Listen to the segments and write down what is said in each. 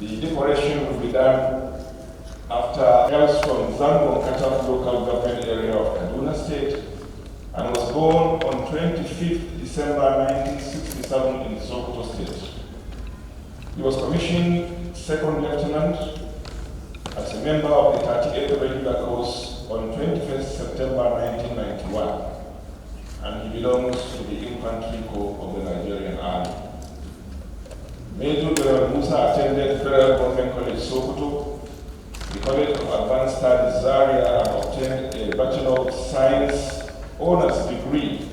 The decoration will be done after hails from Zambon Katab local government area of Kaduna State and was born on 25th December 1967 in Sokoto State. He was commissioned second lieutenant as a member of the 38th Regular Course on 21st September 1991, and he belongs to the Infantry Corps of the Nigerian Army. Major General Musa attended Federal Government College Sokoto, the College of Advanced Studies Zaria, and obtained a Bachelor of Science Honours degree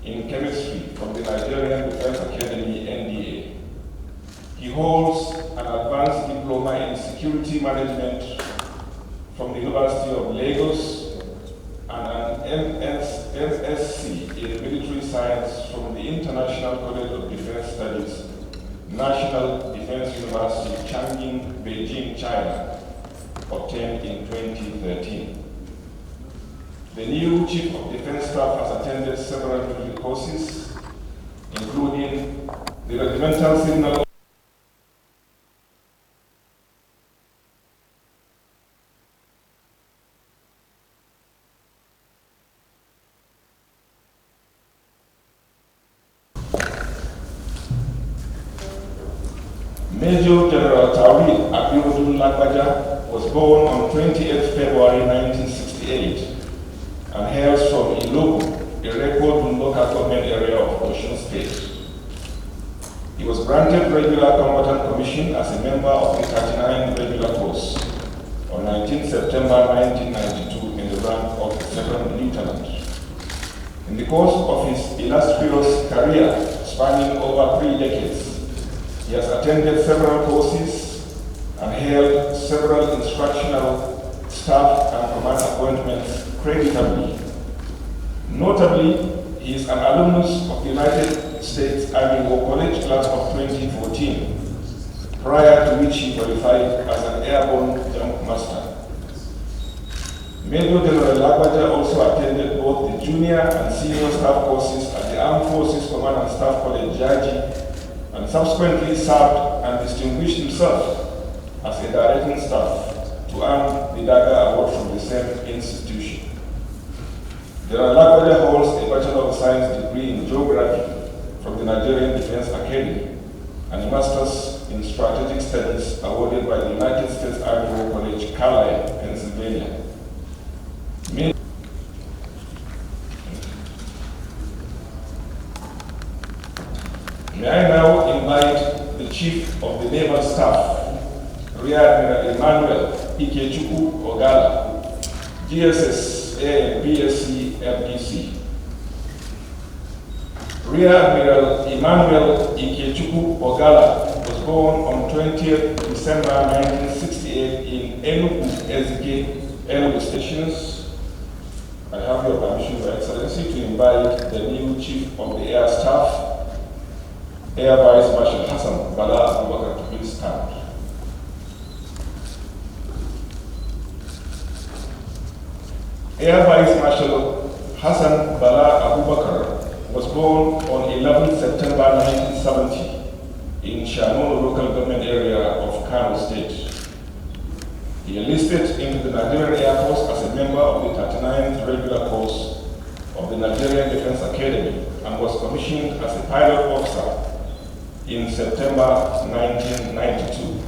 in Chemistry from the Nigerian Defence Academy, NDA. He holds an Advanced Diploma in Security Management from the University of Lagos and an MSc in Military Science from the International College of Defence Studies, National Defense University, Changing, Beijing, China, obtained in 2013. The new Chief of Defense Staff has attended several military courses, including the Regimental Signal Major General Tawid Abiodun Lagbaja was born on 28th February 1968 and hails from Ilobu, a Rekodun local government area of Osun State. He was granted regular combatant commission as a member of the 39 regular force on 19 September 1992 in the rank of second lieutenant. In the course of his illustrious career spanning over 3 decades, he has attended several courses and held several instructional, staff, and command appointments creditably. Notably, he is an alumnus of the United States Army War College class of 2014, prior to which he qualified as an airborne jump master. Major General Lagbaja also attended both the junior and senior staff courses at the Armed Forces Command and Staff College, Jaji, and subsequently served and distinguished himself as a directing staff to earn the Daga Award from the same institution. General Lagbaja holds a Bachelor of Science degree in Geography from the Nigerian Defence Academy and a Master's in Strategic Studies awarded by the United States Army War College, Carlisle, Pennsylvania. May I now invite the Chief of the Naval Staff, Rear Admiral Emmanuel Ikechukwu Ogala, GSS A and BSc FDC. Rear Admiral Emmanuel Ikechukwu Ogala was born on 20th December 1968 in Enugu, Ezike, Enugu Stations. I have your permission, Your Excellency, to invite the new Chief of the Air Staff, Air Vice Marshal Hassan Bala Abubakar, to please stand. Air Vice Marshal Hassan Bala Abubakar was born on 11 September 1970 in Shamono local government area of Kano State. He enlisted into the Nigerian Air Force as a member of the 39th Regular Course of the Nigerian Defence Academy and was commissioned as a pilot officer in September 1992.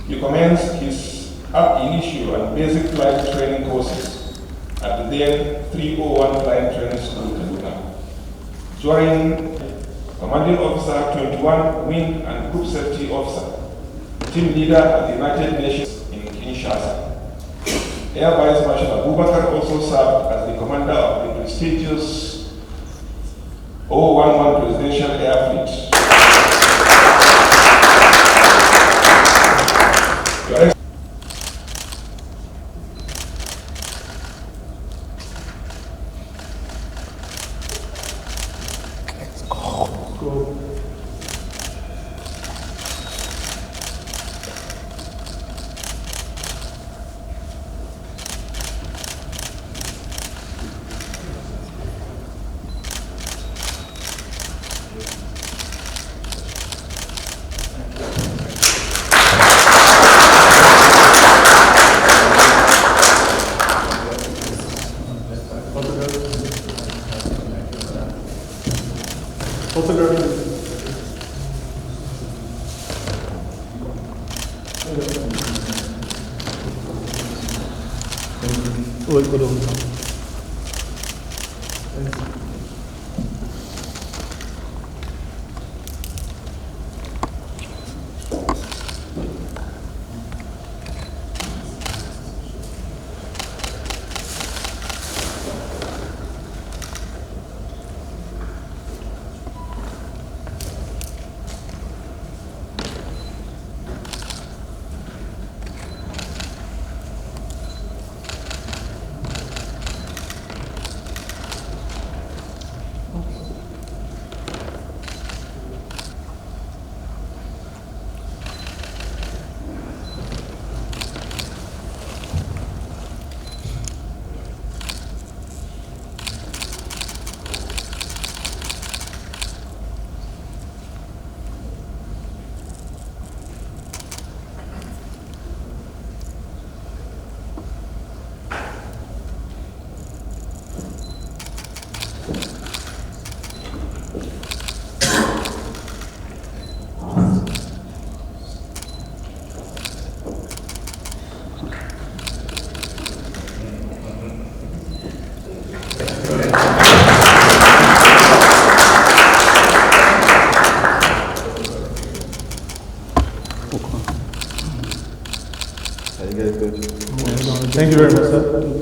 He commenced his ab initio and basic flight training courses at the then 301 Flight Training School, Kaduna. During Commanding Officer 21, Wing and Group Safety Officer, Team Leader at the United Nations in Kinshasa. Air Vice Marshal Abubakar also served as the commander of the prestigious 011 Presidential Air Fleet. Thank you very much, sir.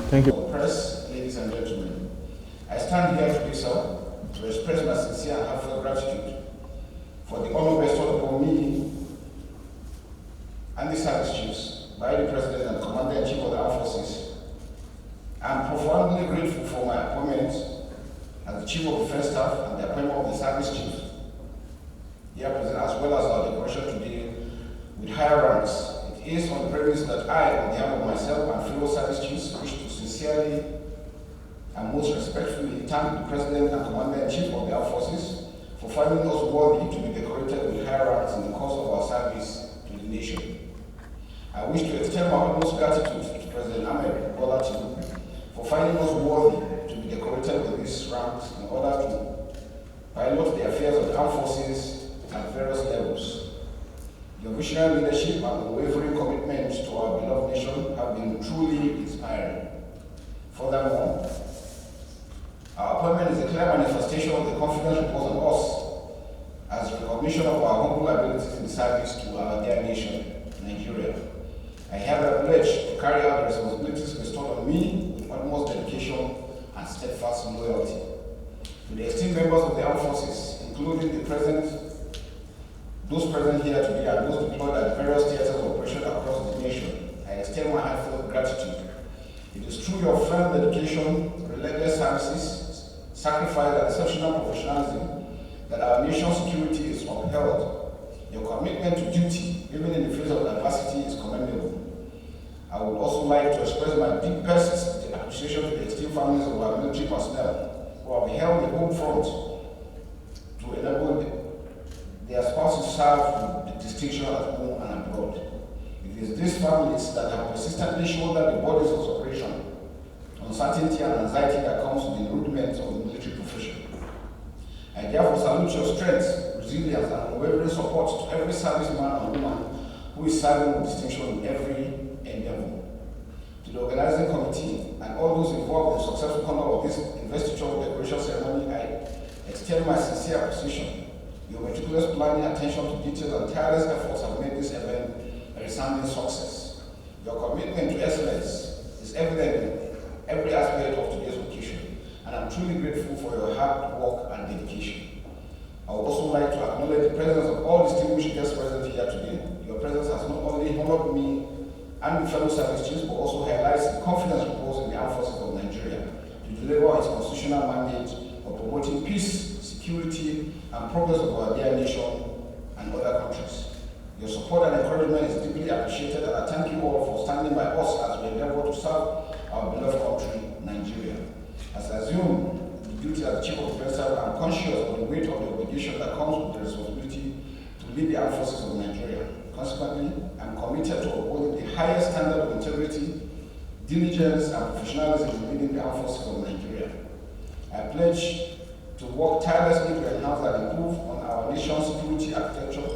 Thank you. Press, ladies and gentlemen, I stand here today, sir, to express my sincere and heartfelt gratitude for the honor bestowed upon me and the service chiefs by the President and Commander-in-Chief of the Armed Forces. I am profoundly grateful for my appointment as the Chief of Defense Staff and the appointment of the service chief here present, as well as our decoration today with higher ranks. It is on the premise that I, on behalf of myself and fellow service chiefs, wish to sincerely and most respectfully thank the President and Commander-in-Chief of the Armed Forces for finding us worthy to be decorated with higher ranks in the course of our service to the nation. I wish to extend my utmost gratitude to President Ahmed Bola Tinubu for finding us worthy to be decorated with these ranks in order to pilot the affairs of the armed forces at various levels. Your visionary leadership and unwavering commitment to our beloved nation have been truly inspiring. Furthermore, our appointment is a clear manifestation of the confidence reposed on us as recognition of our humble abilities in service to our dear nation, Nigeria. I hereby pledge to carry out the responsibilities bestowed on me with utmost dedication and steadfast loyalty. To the esteemed members of the armed forces, including those present here today and those deployed at various theaters of operation across the nation, I extend my heartfelt gratitude. It is through your firm dedication, relentless services, sacrifice, and exceptional professionalism that our nation's security is upheld. Your commitment to duty, even in the face of adversity, is commendable. like to express my deepest appreciation to the esteemed families of our military personnel who have held the home front to enable their spouses serve with distinction at home and abroad. It is these families that have persistently shouldered the burdens of separation, uncertainty and anxiety that comes with the rudiments of the military profession. I therefore salute your strength, resilience and unwavering support to every serviceman and woman who is serving with distinction in every endeavor. To the organizing committee and all those involved in the successful conduct of this investiture decoration ceremony, I extend my sincere appreciation. Your meticulous planning, attention to detail and tireless efforts have made this event a resounding success. Your commitment to excellence is evident in every aspect of today's occasion, and I'm truly grateful for your hard work and dedication. I would also like to acknowledge the presence of all distinguished guests present here today. Your presence has not only honored me and the fellow service chiefs, but also highlights the confidence reposed in the armed forces of Nigeria to deliver its constitutional mandate of promoting peace, security, and progress of our dear nation and other countries. Your support and encouragement is deeply appreciated, and I thank you all for standing by us as we endeavor to serve our beloved country, Nigeria. As I assume the duty as Chief of Defense Staff, I'm conscious of the weight of the obligation that comes with the responsibility to lead the armed forces of Nigeria. Consequently, I'm committed to upholding the highest standard of integrity, diligence, and professionalism in leading the armed forces of Nigeria. I pledge to work tirelessly to enhance and improve on our nation's security architecture,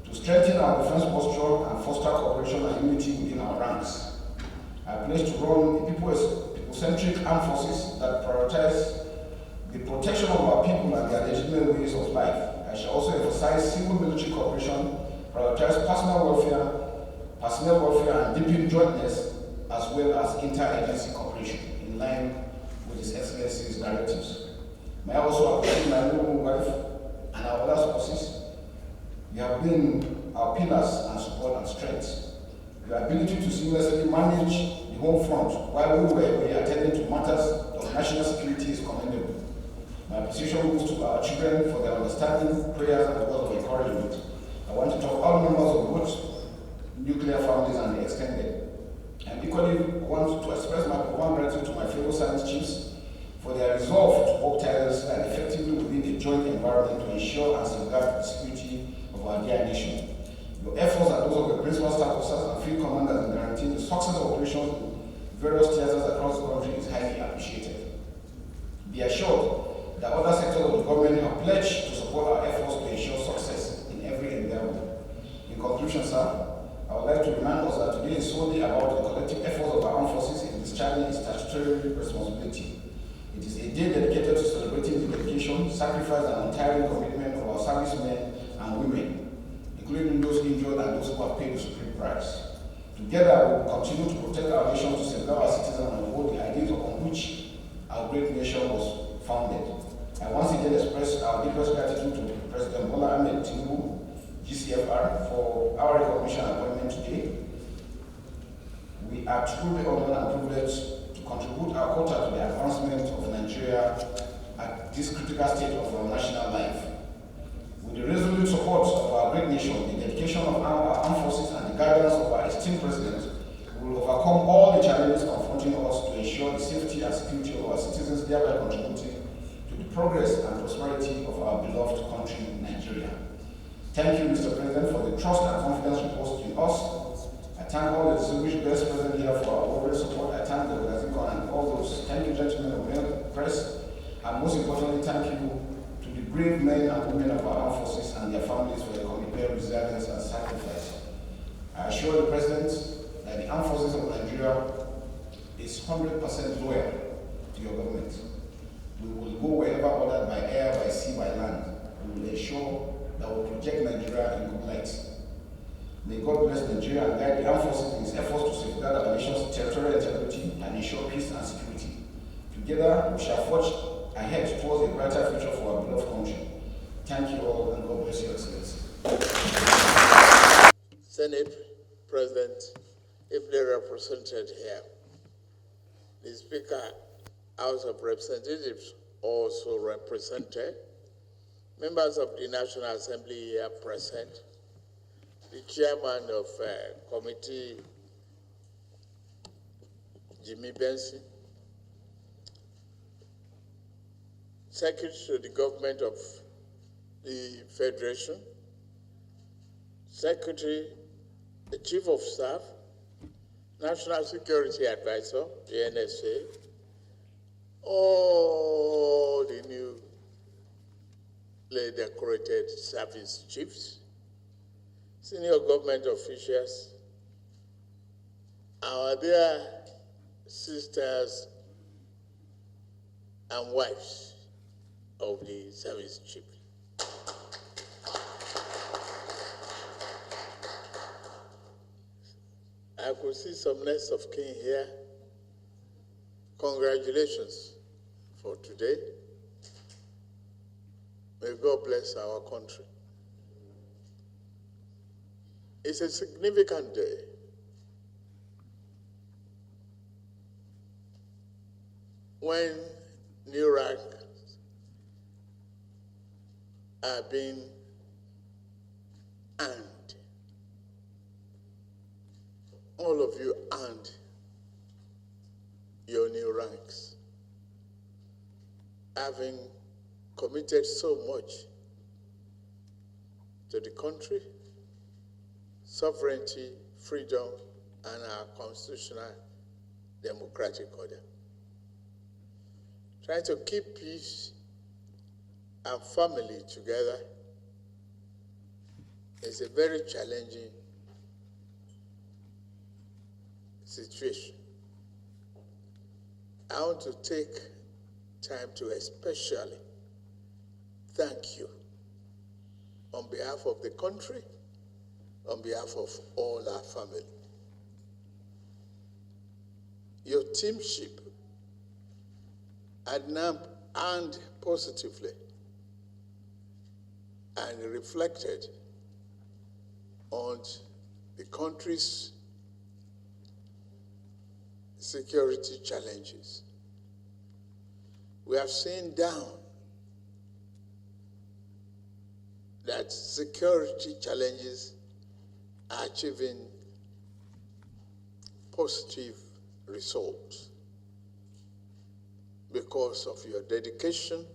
to strengthen our defense posture and foster cooperation and unity within our ranks. I pledge to run a people-centric armed forces that prioritize the protection of our people and their legitimate ways of life. I shall also emphasize civil-military cooperation, prioritize personnel welfare, and deepen jointness, as well as inter-agency cooperation in line with His Excellency's directives. May I also appreciate my noble wife and our other spouses. You have been our pillars and support and strength. Your ability to seamlessly manage the home front while we were away attending to matters of national security is commendable. My appreciation goes to our children for their understanding, prayers, and words of encouragement. I want to thank all members of both nuclear families and the extended. And equally want to express my profound gratitude to my fellow service chiefs for their resolve to work tirelessly and effectively within a joint environment to ensure and safeguard the security of our dear nation. Your efforts and those of the principal staff officers and field commanders in guaranteeing the success of operations in various theaters across the country is highly appreciated. Be assured that other sectors of the government have pledged to support our efforts to ensure success in every endeavor. In conclusion, sir, I would like to remind us that today is solely about the collective efforts of our armed forces in discharging its statutory responsibility. It is a day dedicated to celebrating the dedication, sacrifice, and untiring commitment of our servicemen and women, including those injured and those who have paid the supreme price. Together, we will continue to protect our nation, to safeguard our citizens, and uphold the ideas upon which our great nation was founded. I once again express our deepest gratitude to President Bola Ahmed Tinubu, GCFR, for our recognition and appointment today. We are truly honored and privileged to contribute our quota to the advancement of Nigeria at this critical stage of our national life. With the resolute support of our great nation, the dedication of our armed forces, and the guidance of our esteemed President, we will overcome all the challenges confronting us to ensure the safety and security of our citizens, thereby contributing to the progress and prosperity of our beloved country, Nigeria. Thank you, Mr. President, for the trust and confidence reposed in us. I thank all the distinguished guests present here for our overall support. I thank the organizing and all those. Thank you, gentlemen of the press. And most importantly, thank you to the brave men and women of our armed forces and their families for their commitment, resilience, and sacrifice. I assure the President that the armed forces of Nigeria is 100% loyal to your government. We will go wherever ordered by air, by sea, by land. We will ensure that will project Nigeria in good light. May God bless Nigeria and guide the armed forces in its efforts to safeguard our nation's territorial integrity and ensure peace and security. Together, we shall forge ahead towards a brighter future for our beloved country. Thank you all, and God bless Your Excellency. Senate President, ably represented here. The Speaker, House of Representatives, also represented. Members of the National Assembly here present. The Chairman of Committee Jimmy Benson, Secretary to the Government of the Federation, Secretary, the Chief of Staff, National Security Advisor, the NSA, all the newly decorated service chiefs, senior government officials, our dear sisters and wives of the service chief. I could see some nests of kin here. Congratulations for today. May God bless our country. It's a significant day. When new ranks are being earned. All of you earned your new ranks, having committed so much to the country, sovereignty, freedom, and our constitutional democratic order. Trying to keep peace and family together is a very challenging situation. I want to take time to especially thank you on behalf of the country, on behalf of all our family. Your teamship and positively and reflected on the country's security challenges. We have seen down that security challenges are achieving positive results because of your dedication,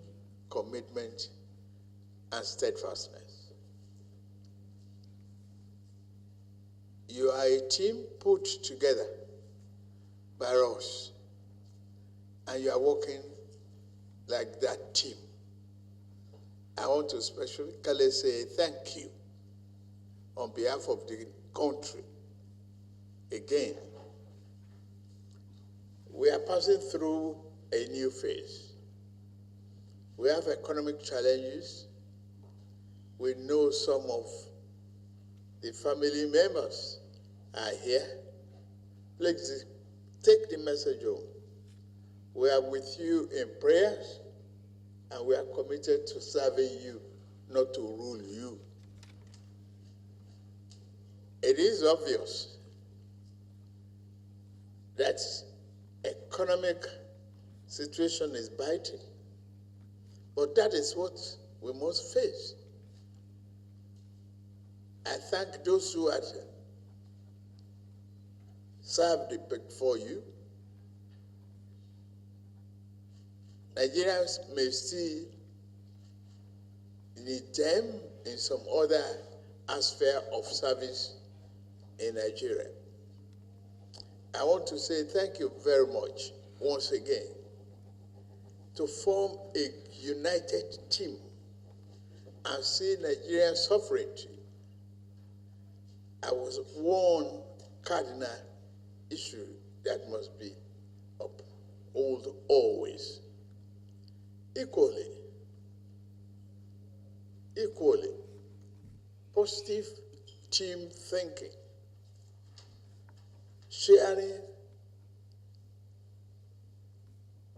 commitment, and steadfastness. You are a team put together by us, and you are working like that team. I want to specifically say thank you on behalf of the country. Again, we are passing through a new phase. We have economic challenges. We know some of the family members are here. Please take the message home. We are with you in prayers, and we are committed to serving you, not to rule you. It is obvious that economic situation is biting, but that is what we must face. I thank those who had served before you. Nigerians may still need them in some other aspect of service in Nigeria. I want to say thank you very much once again to form a united team and see Nigerian sovereignty. I was one cardinal issue that must be upheld always. Equally, positive team thinking, sharing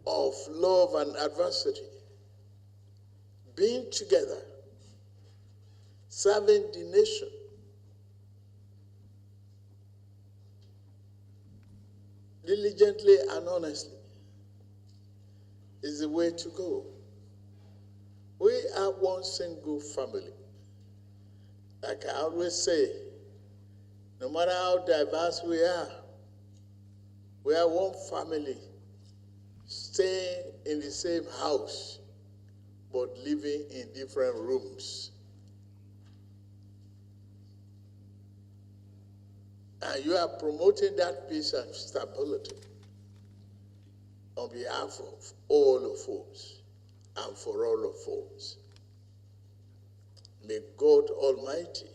of love and adversity, being together, serving the nation, diligently and honestly is the way to go. We are one single family. Like I always say, no matter how diverse we are, where one family staying in the same house but living in different rooms. And you are promoting that peace and stability on behalf of all of us and for all of us. May God Almighty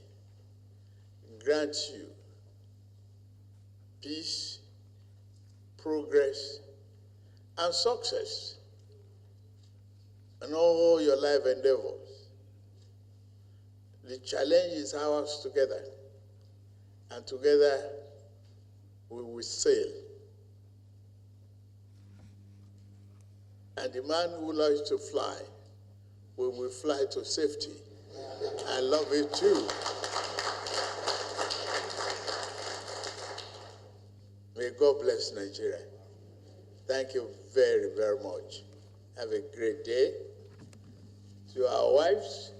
grant you peace, progress, and success in all your life endeavors. The challenge is ours together, and together we will sail. And the man who likes to fly, we will fly to safety. I love it too. May God bless Nigeria. Thank you very, very much. Have a great day. To our wives,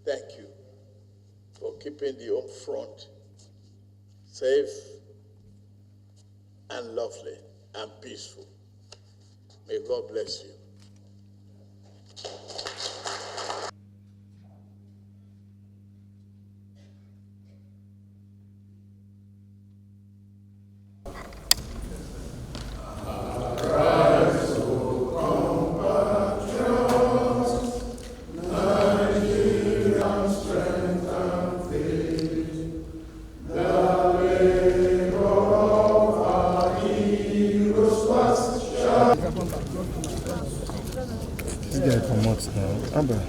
thank you for keeping the home front safe and lovely and peaceful. May God bless you. This guy promotes now. Abba.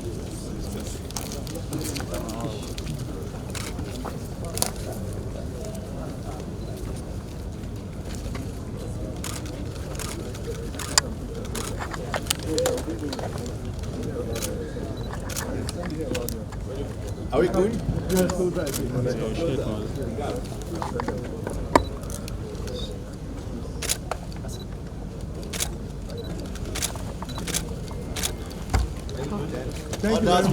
Are we going? Thank you very much.